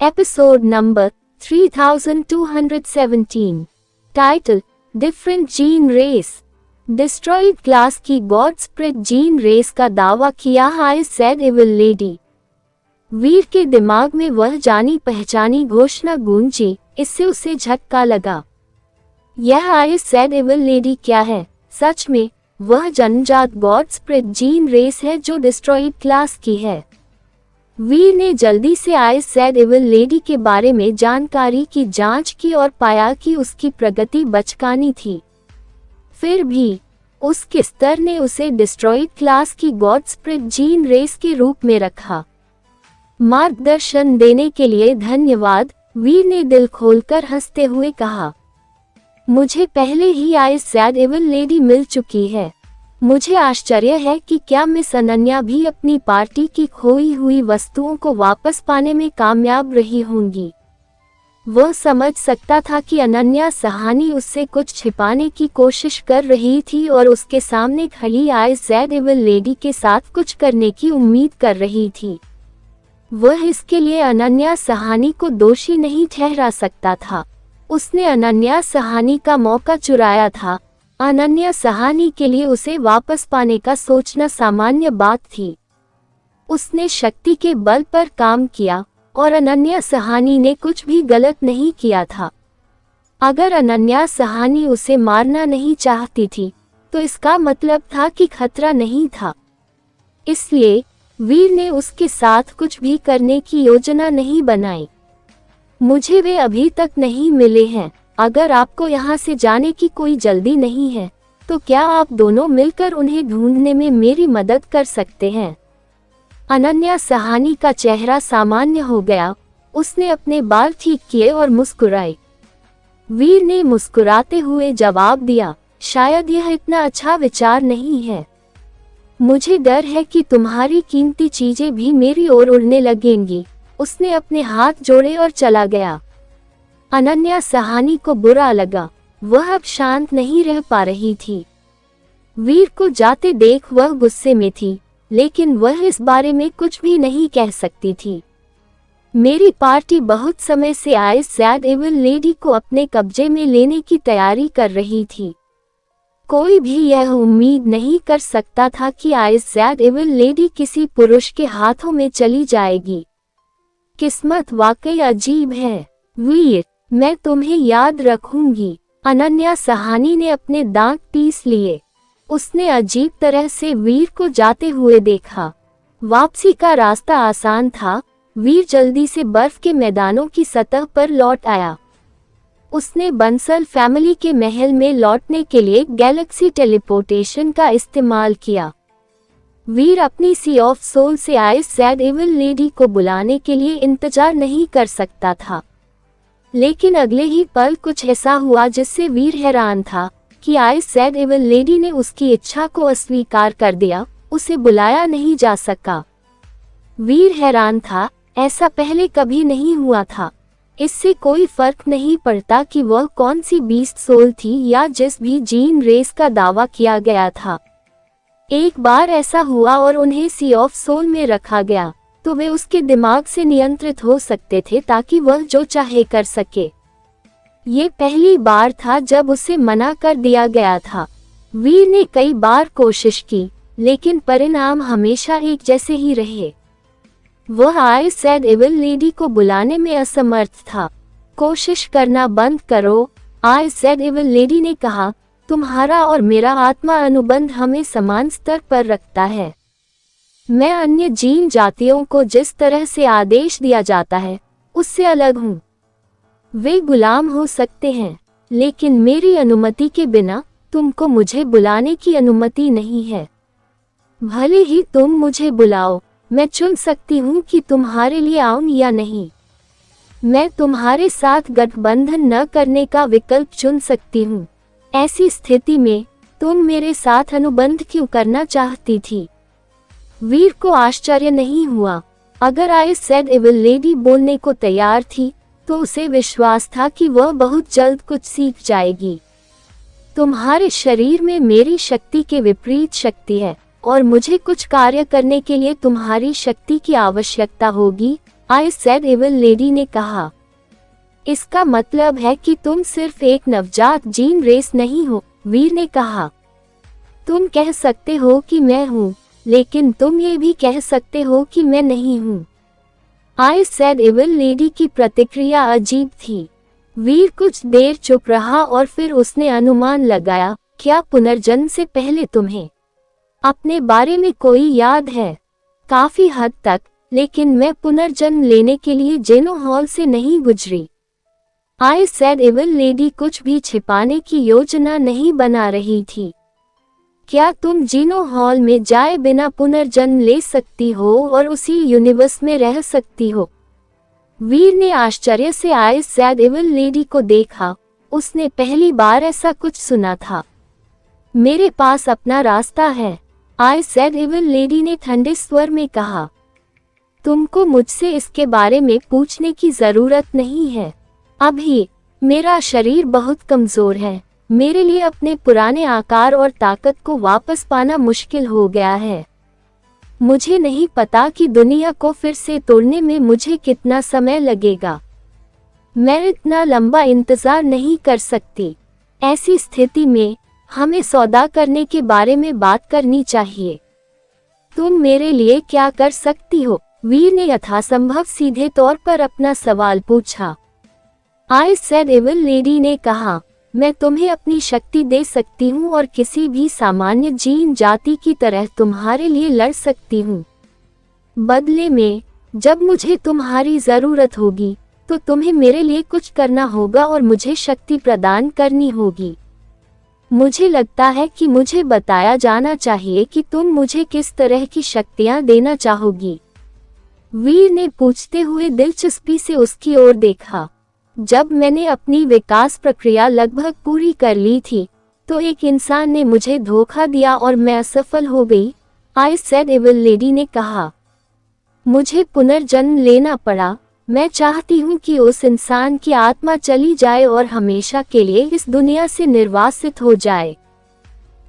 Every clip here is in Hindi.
Episode number 3217. Title: Different Gene Race. Destroyed class की God spread gene race का दावा किया I said evil lady. वीर के दिमाग में वह जानी पहचानी घोषणा गूंजी, इससे उसे झटका लगा। यह I said evil lady क्या है? सच में वह जन्मजात God spread gene race है जो डिस्ट्रॉयड क्लास की है। वीर ने जल्दी से I said evil lady के बारे में जानकारी की जांच की और पाया कि उसकी प्रगति बचकानी थी। फिर भी उसके स्तर ने उसे डिस्ट्रॉयड क्लास की गॉड स्प्रेड जीन रेस के रूप में रखा। मार्गदर्शन देने के लिए धन्यवाद, वीर ने दिल खोलकर हंसते हुए कहा। मुझे पहले ही I said evil lady मिल चुकी है। मुझे आश्चर्य है कि क्या मिस अनन्या भी अपनी पार्टी की खोई हुई वस्तुओं को वापस पाने में कामयाब रही होंगी। वह समझ सकता था कि अनन्या सहानी उससे कुछ छिपाने की कोशिश कर रही थी और उसके सामने खड़ी I said evil lady के साथ कुछ करने की उम्मीद कर रही थी। वह इसके लिए अनन्या सहानी को दोषी नहीं ठहरा सकता था। उसने अनन्या सहानी का मौका चुराया था। अनन्या सहानी के लिए उसे वापस पाने का सोचना सामान्य बात थी। उसने शक्ति के बल पर काम किया और अनन्या सहानी ने कुछ भी गलत नहीं किया था। अगर अनन्या सहानी उसे मारना नहीं चाहती थी तो इसका मतलब था कि खतरा नहीं था। इसलिए वीर ने उसके साथ कुछ भी करने की योजना नहीं बनाई। मुझे वे अभी तक नहीं मिले हैं। अगर आपको यहाँ से जाने की कोई जल्दी नहीं है तो क्या आप दोनों मिलकर उन्हें ढूंढने में मेरी मदद कर सकते हैं? अनन्या सहानी का चेहरा सामान्य हो गया। उसने अपने बाल ठीक किए और मुस्कुराई। वीर ने मुस्कुराते हुए जवाब दिया, शायद यह इतना अच्छा विचार नहीं है। मुझे डर है कि तुम्हारी कीमती चीजें भी मेरी ओर उड़ने लगेंगी। उसने अपने हाथ जोड़े और चला गया। अनन्या सहानी को बुरा लगा। वह अब शांत नहीं रह पा रही थी। वीर को जाते देख वह गुस्से में थी, लेकिन वह इस बारे में कुछ भी नहीं कह सकती थी। मेरी पार्टी बहुत समय से I said evil lady को अपने कब्जे में लेने की तैयारी कर रही थी। कोई भी यह उम्मीद नहीं कर सकता था कि I said evil lady किसी पुरुष के हाथों में चली जाएगी। किस्मत वाकई अजीब है। वीर, मैं तुम्हें याद रखूंगी। अनन्या सहानी ने अपने दांत पीस लिए। उसने अजीब तरह से वीर को जाते हुए देखा। वापसी का रास्ता आसान था। वीर जल्दी से बर्फ के मैदानों की सतह पर लौट आया। उसने बंसल फैमिली के महल में लौटने के लिए गैलेक्सी टेलीपोर्टेशन का इस्तेमाल किया। वीर अपनी सी ऑफ सोल से I said evil lady को बुलाने के लिए इंतजार नहीं कर सकता था। लेकिन अगले ही पल कुछ ऐसा हुआ जिससे वीर हैरान था कि I said evil lady ने उसकी इच्छा को अस्वीकार कर दिया। उसे बुलाया नहीं जा सका। वीर हैरान था, ऐसा पहले कभी नहीं हुआ था। इससे कोई फर्क नहीं पड़ता कि वह कौन सी बीस्ट सोल थी या जिस भी जीन रेस का दावा किया गया था। एक बार ऐसा हुआ और उन्हें सी ऑफ सोल में रखा गया तो वे उसके दिमाग से नियंत्रित हो सकते थे ताकि वह जो चाहे कर सके। ये पहली बार था जब उसे मना कर दिया गया था। वीर ने कई बार कोशिश की, लेकिन परिणाम हमेशा एक जैसे ही रहे। वह I said evil lady को बुलाने में असमर्थ था। कोशिश करना बंद करो, I said evil lady ने कहा। तुम्हारा और मेरा आत्मा अनुबंध हमें समान स्तर पर रखता है। मैं अन्य जीन जातियों को जिस तरह से आदेश दिया जाता है उससे अलग हूँ। वे गुलाम हो सकते हैं, लेकिन मेरी अनुमति के बिना तुमको मुझे बुलाने की अनुमति नहीं है। भले ही तुम मुझे बुलाओ, मैं चुन सकती हूँ कि तुम्हारे लिए आऊं या नहीं। मैं तुम्हारे साथ गठबंधन न करने का विकल्प चुन सकती हूँ। ऐसी स्थिति में तुम मेरे साथ अनुबंध क्यों करना चाहती थी? वीर को आश्चर्य नहीं हुआ। अगर I said evil lady बोलने को तैयार थी तो उसे विश्वास था कि वह बहुत जल्द कुछ सीख जाएगी। तुम्हारे शरीर में मेरी शक्ति के विपरीत शक्ति है और मुझे कुछ कार्य करने के लिए तुम्हारी शक्ति की आवश्यकता होगी। आई सेड एविल लेडी ने कहा। इसका मतलब है कि तुम सिर्फ एक नवजात जीन रेस नहीं हो, वीर ने कहा। तुम कह सकते हो कि मैं हूँ, लेकिन तुम ये भी कह सकते हो कि मैं नहीं हूँ। आई सेड एविल लेडी की प्रतिक्रिया अजीब थी। वीर कुछ देर चुप रहा और फिर उसने अनुमान लगाया, क्या पुनर्जन्म से पहले तुम्हें अपने बारे में कोई याद है? काफी हद तक, लेकिन मैं पुनर्जन्म लेने के लिए जेनो हॉल से नहीं गुजरी। आई सेड एविल लेडी कुछ भी छिपाने की योजना नहीं बना रही थी। क्या तुम जीनो हॉल में जाए बिना पुनर्जन्म ले सकती हो और उसी यूनिवर्स में रह सकती हो? वीर ने आश्चर्य से आई सेड एविल लेडी को देखा। उसने पहली बार ऐसा कुछ सुना था। मेरे पास अपना रास्ता है, आई सेड एविल लेडी ने ठंडे स्वर में कहा। तुमको मुझसे इसके बारे में पूछने की जरूरत नहीं है। अभी मेरा शरीर बहुत कमजोर है। मेरे लिए अपने पुराने आकार और ताकत को वापस पाना मुश्किल हो गया है। मुझे नहीं पता कि दुनिया को फिर से तोड़ने में मुझे कितना समय लगेगा। मैं इतना लंबा इंतजार नहीं कर सकती। ऐसी स्थिति में हमें सौदा करने के बारे में बात करनी चाहिए। तुम मेरे लिए क्या कर सकती हो? वीर ने यथासंभव सीधे तौर पर अपना सवाल पूछा। आई सेड एविल लेडी ने कहा, मैं तुम्हें अपनी शक्ति दे सकती हूँ और किसी भी सामान्य जीन जाति की तरह तुम्हारे लिए लड़ सकती हूँ। बदले में जब मुझे तुम्हारी जरूरत होगी तो तुम्हें मेरे लिए कुछ करना होगा और मुझे शक्ति प्रदान करनी होगी। मुझे लगता है कि मुझे बताया जाना चाहिए कि तुम मुझे किस तरह की शक्तियाँ देना चाहोगी। वीर ने पूछते हुए दिलचस्पी से उसकी ओर देखा। जब मैंने अपनी विकास प्रक्रिया लगभग पूरी कर ली थी तो एक इंसान ने मुझे धोखा दिया और मैं असफल हो गई, आई सेड एविल लेडी ने कहा। मुझे पुनर्जन्म लेना पड़ा। मैं चाहती हूँ कि उस इंसान की आत्मा चली जाए और हमेशा के लिए इस दुनिया से निर्वासित हो जाए।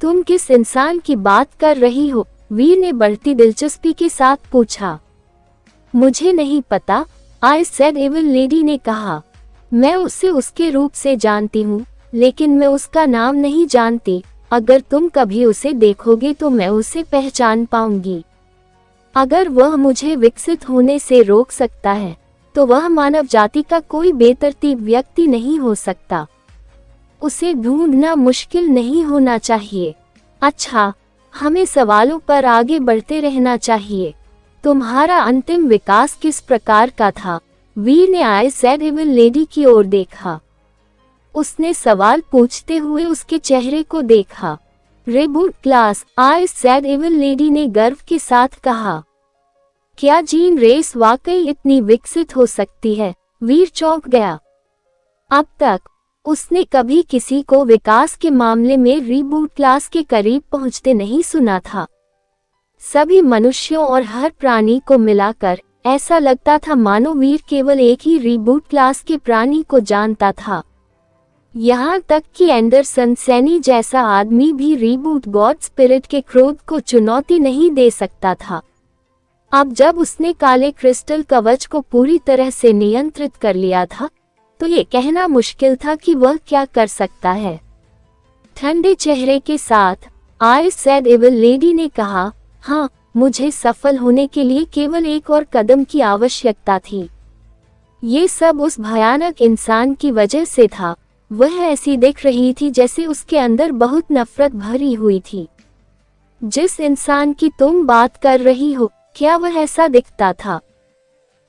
तुम किस इंसान की बात कर रही हो? वीर ने बढ़ती दिलचस्पी के साथ पूछा। मुझे नहीं पता, आई सेड एविल लेडी ने कहा। मैं उसे उसके रूप से जानती हूँ, लेकिन मैं उसका नाम नहीं जानती। अगर तुम कभी उसे देखोगे तो मैं उसे पहचान पाऊंगी। अगर वह मुझे विकसित होने से रोक सकता है तो वह मानव जाति का कोई बेतरतीब व्यक्ति नहीं हो सकता। उसे ढूंढना मुश्किल नहीं होना चाहिए। अच्छा, हमें सवालों पर आगे बढ़ते रहना चाहिए। तुम्हारा अंतिम विकास किस प्रकार का था? वीर ने आई सेड एविल लेडी की ओर देखा। उसने सवाल पूछते हुए उसके चेहरे को देखा। Reboot class, I said evil lady ने गर्व के साथ कहा। क्या जीन रेस वाकई इतनी विकसित हो सकती है? वीर चौंक गया। अब तक उसने कभी किसी को विकास के मामले में रिबूट क्लास के करीब पहुंचते नहीं सुना था। सभी मनुष्यों और हर प्राणी को मिलाकर ऐसा लगता था मानो वीर केवल एक ही रिबूट क्लास के प्राणी को जानता था। यहाँ तक कि एंडरसन सैनी जैसा आदमी भी रिबूट गॉड स्पिरिट के क्रोध को चुनौती नहीं दे सकता था। अब जब उसने काले क्रिस्टल कवच को पूरी तरह से नियंत्रित कर लिया था तो ये कहना मुश्किल था कि वह क्या कर सकता है। ठंडे चेहरे के साथ आई सेड एविल लेडी ने कहा, हाँ, मुझे सफल होने के लिए केवल एक और कदम की आवश्यकता थी। ये सब उस भयानक इंसान की वजह से था। वह ऐसी दिख रही थी जैसे उसके अंदर बहुत नफरत भरी हुई थी। जिस इंसान की तुम बात कर रही हो, क्या वह ऐसा दिखता था?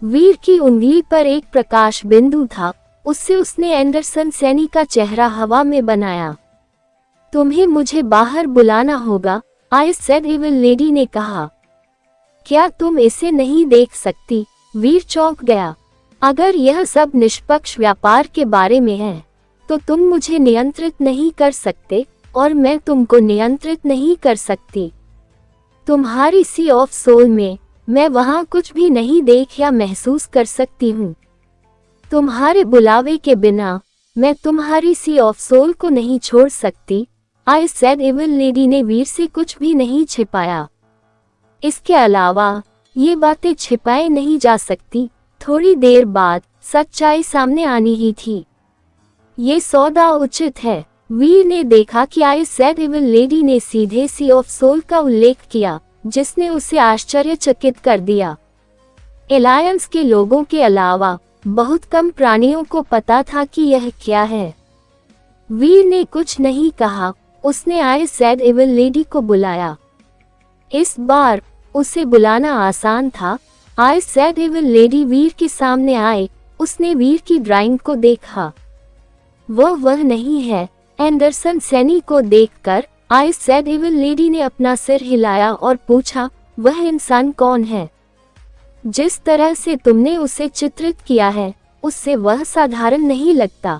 वीर की उंगली पर एक प्रकाश बिंदु था। उससे उसने एंडरसन सैनी का चेहरा हवा में बनाया। तुम्हें मुझे बाहर बुलाना होगा, आई सेड एविल लेडी ने कहा। क्या तुम इसे नहीं देख सकती? वीर चौंक गया। अगर यह सब निष्पक्ष व्यापार के बारे में है तो तुम मुझे नियंत्रित नहीं कर सकते और मैं तुमको नियंत्रित नहीं कर सकती। तुम्हारी सी ऑफ सोल में मैं वहां कुछ भी नहीं देख या महसूस कर सकती हूँ। तुम्हारे बुलावे के बिना मैं तुम्हारी सी ऑफ सोल को नहीं छोड़ सकती, आई सेड एविल लेडी ने वीर से कुछ भी नहीं छिपाया। इसके अलावा ये बातें छिपाई नहीं जा सकती। थोड़ी देर बाद सच्चाई सामने आनी ही थी। ये सौदा उचित है। वीर ने देखा कि आई सेड इविल लेडी ने सीधे सी ऑफ सोल का उल्लेख किया, जिसने उसे आश्चर्यचकित कर दिया। एलायंस के लोगों के अलावा बहुत कम प्राणियों को पता था कि यह क्या है। वीर ने कुछ नहीं कहा। उसने आई सेड इविल लेडी को बुलाया। इस बार उसे बुलाना आसान था। आई सेड इविल लेडी वीर के सामने आए। उसने वीर की ड्राइंग को देखा। वह नहीं है। एंडरसन सैनी को देखकर आई सेड इविल लेडी ने अपना सिर हिलाया और पूछा, वह इंसान कौन है? जिस तरह से तुमने उसे चित्रित किया है, उससे वह साधारण नहीं लगता।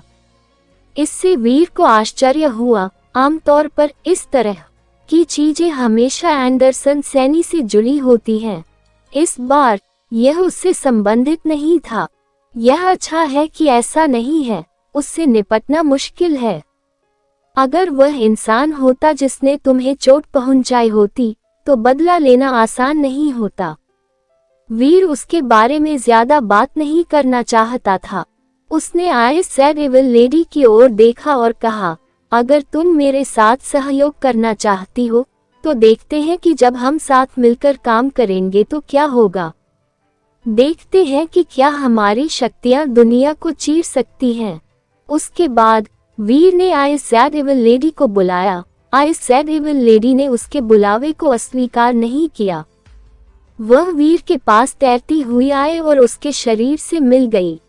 इससे वीर को आश्चर्य हुआ। आमतौर पर इस तरह की चीजें हमेशा एंडरसन सैनी से जुड़ी होती हैं। इस बार यह उससे संबंधित नहीं था। यह अच्छा है कि ऐसा नहीं है। उससे निपटना मुश्किल है। अगर वह इंसान होता जिसने तुम्हें चोट पहुंचाई होती, तो बदला लेना आसान नहीं होता। वीर उसके बारे में ज्यादा बात नहीं करना चाहता था। उसने आई सेड इविल लेडी की ओर देखा और कहा, अगर तुम मेरे साथ सहयोग करना चाहती हो, तो देखते हैं कि जब हम साथ मिलकर काम करेंगे तो क्या होगा। देखते हैं कि क्या हमारी शक्तियां दुनिया को चीर सकती हैं। उसके बाद वीर ने आई सेड इविल लेडी को बुलाया। आई सेड इविल लेडी ने उसके बुलावे को अस्वीकार नहीं किया। वह वीर के पास तैरती हुई आई और उसके शरीर से मिल गई।